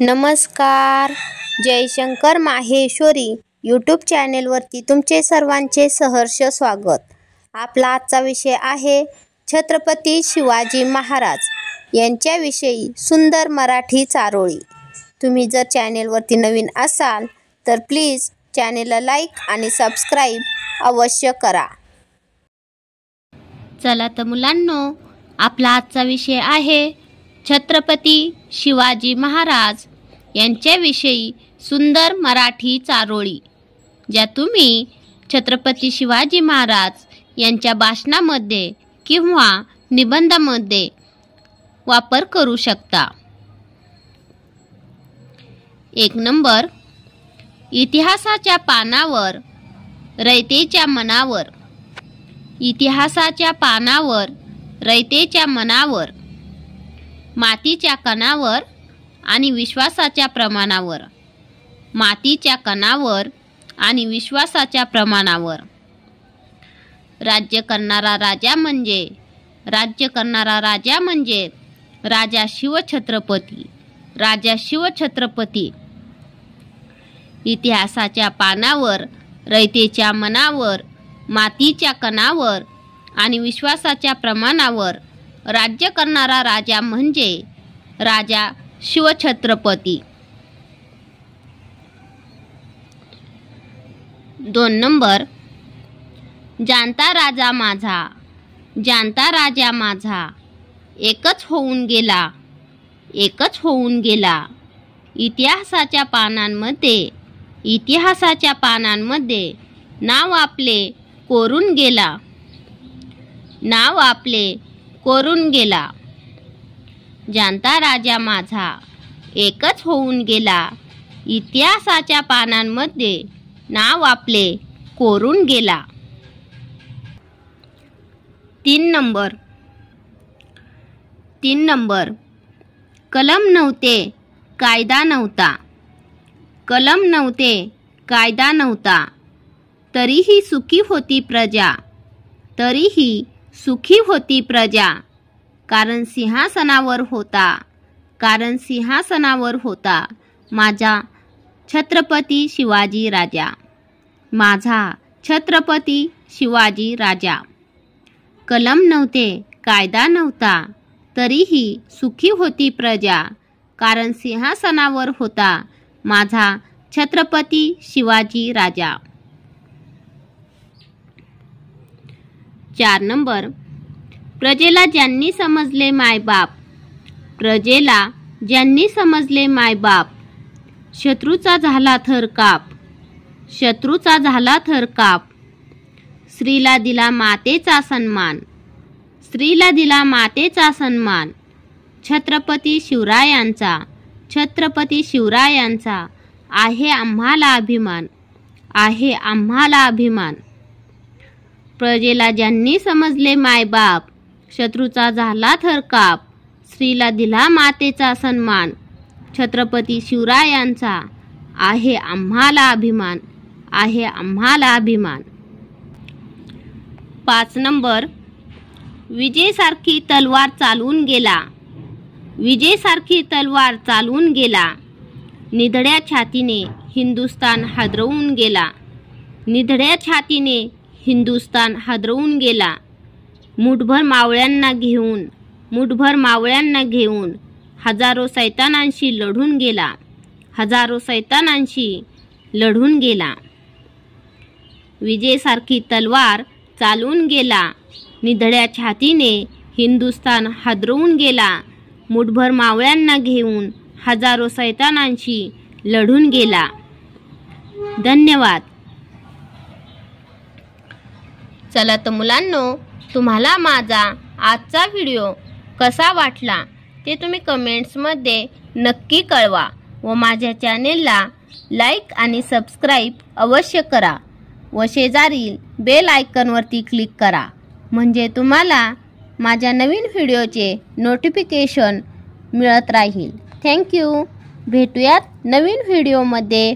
नमस्कार. जयशंकर माहेश्वरी यूट्यूब चॅनेलवरती तुमचे सर्वांचे सहर्ष स्वागत. आपला आजचा विषय आहे छत्रपती शिवाजी महाराज यांच्याविषयी सुंदर मराठी चारोळी. तुम्ही जर चॅनेलवरती नवीन असाल तर प्लीज चॅनेलला लाईक आणि सबस्क्राईब अवश्य करा. चला तर मुलांनो, आपला आजचा विषय आहे छत्रपती शिवाजी महाराज यांच्याविषयी सुंदर मराठी चारोळी, ज्या तुम्ही छत्रपती शिवाजी महाराज यांच्या भाषणामध्ये किंवा निबंधामध्ये वापर करू शकता. 1 नंबर, इतिहासाच्या पानावर रयतेच्या मनावर. इतिहासाच्या पानावर रयतेच्या मनावर, मातीच्या कणावर आणि विश्वासाच्या प्रमाणावर. मातीच्या कणावर आणि विश्वासाच्या प्रमाणावर. राज्य करणारा राजा म्हणजे राजा शिवछत्रपती. राजा शिवछत्रपती. इतिहासाच्या पानावर रयतेच्या मनावर, मातीच्या कणावर आणि विश्वासाच्या प्रमाणावर राज्य करणारा राजा म्हणजे राजा शिवछत्रपती. 2 नंबर, जाणता राजा माझा, जाणता राजा माझा, एकच होऊन गेला, एकच होऊन गेला. इतिहासाच्या पानांमध्ये नाव आपले कोरून गेला, नाव आपले कोरून गेला. जाणता राजा माझा एकच होऊन गेला, इतिहासाच्या पानांमध्ये नाव आपले कोरून गेला. 3 नंबर, कलम नव्हते कायदा नव्हता, कलम नव्हते कायदा नव्हता, तरीही सुखी होती प्रजा, तरीही सुखी होती प्रजा. कारण सिंहासनावर होता माझा छत्रपती शिवाजी राजा, माझा छत्रपती शिवाजी राजा. कलम नव्हते कायदा नव्हता, तरीही सुखी होती प्रजा, कारण सिंहासनावर होता माझा छत्रपती शिवाजी राजा. 4 नंबर, प्रजेला ज्यांनी समजले मायबाप, प्रजेला ज्यांनी समजले मायबाप, शत्रूचा झाला थर काप, शत्रूचा झाला थर काप. स्त्रीला दिला मातेचा सन्मान, स्त्रीला दिला मातेचा सन्मान. छत्रपती शिवरायांचा, छत्रपती शिवरायांचा आहे आम्हाला अभिमान, आहे आम्हाला अभिमान. प्रजेला ज्यांनी समजले मायबाप, शत्रूचा झाला थर काप, स्त्रीला दिला मातेचा सन्मान. छत्रपती शिवरायांचा आहे आम्हाला अभिमान, आहे आम्हाला अभिमान. 5 नंबर, विजेसारखी तलवार चालून गेला, विजेसारखी तलवार चालून गेला. निधड्या छातीने हिंदुस्तान हादरवून गेला, निधड्या छातीने हिंदुस्तान हादरवून गेला. मुठभर मावळ्यांना घेऊन हजारो सैतानांशी लढून गेला, हजारो सैतानांशी लढून गेला. विजेसारखी तलवार चालून गेला, निधड्या छातीने हिंदुस्तान हादरवून गेला. मुठभर मावळ्यांना घेऊन हजारो सैतानांशी लढून गेला. धन्यवाद. चला तर मुलांनो, तुम्हाला माझा आजचा व्हिडिओ कसा वाटला ते तुम्ही कमेंट्समध्ये नक्की कळवा व माझ्या चॅनेलला लाईक आणि सबस्क्राईब अवश्य करा व शेजारील बेल आयकॉनवरती क्लिक करा, म्हणजे तुम्हाला माझ्या नवीन व्हिडिओचे नोटिफिकेशन मिळत राहील. थँक्यू. भेटूयात नवीन व्हिडिओमध्ये.